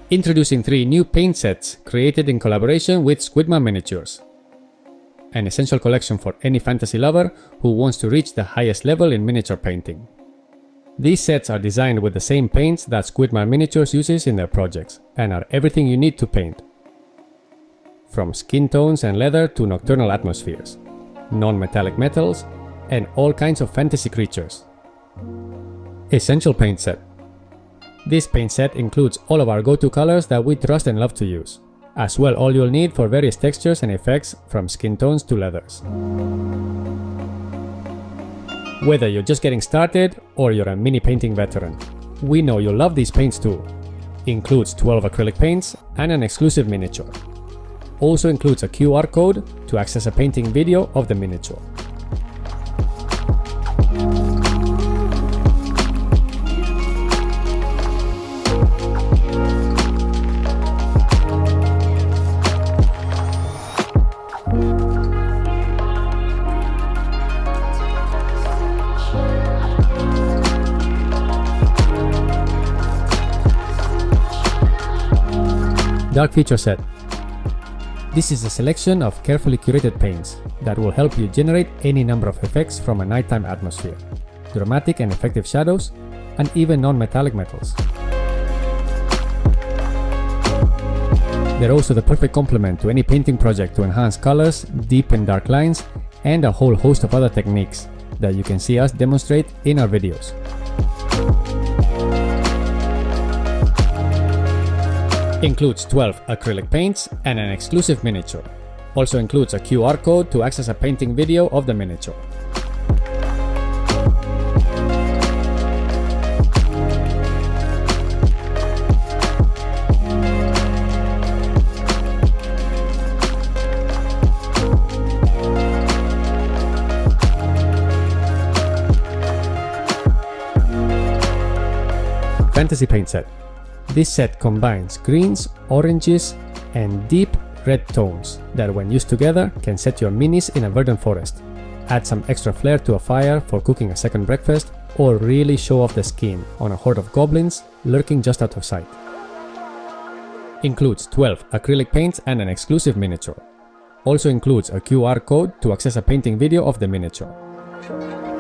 Introducing 3 new paint sets created in collaboration with SQUIDMAR Miniatures. An essential collection for any fantasy lover who wants to reach the highest level in miniature painting. These sets are designed with the same paints that SQUIDMAR Miniatures uses in their projects and are everything you need to paint. From skin tones and leather to nocturnal atmospheres, non-metallic metals, and all kinds of fantasy creatures. Essential paint set. This paint set includes all of our go-to colors that we trust and love to use, as well all you'll need for various textures and effects from skin tones to leathers. Whether you're just getting started or you're a mini painting veteran, we know you'll love these paints too. Includes 12 acrylic paints and an exclusive miniature. Also includes a QR code to access a painting video of the miniature. Dark feature set. This is a selection of carefully curated paints that will help you generate any number of effects from a nighttime atmosphere, dramatic and effective shadows, and even non-metallic metals. They're also the perfect complement to any painting project to enhance colors, deepen dark lines, and a whole host of other techniques that you can see us demonstrate in our videos. Includes 12 acrylic paints and an exclusive miniature. Also includes a QR code to access a painting video of the miniature. Fantasy paint set. This set combines greens, oranges, and deep red tones that when used together can set your minis in a verdant forest, add some extra flair to a fire for cooking a second breakfast, or really show off the skin on a horde of goblins lurking just out of sight. Includes 12 acrylic paints and an exclusive miniature. Also includes a QR code to access a painting video of the miniature.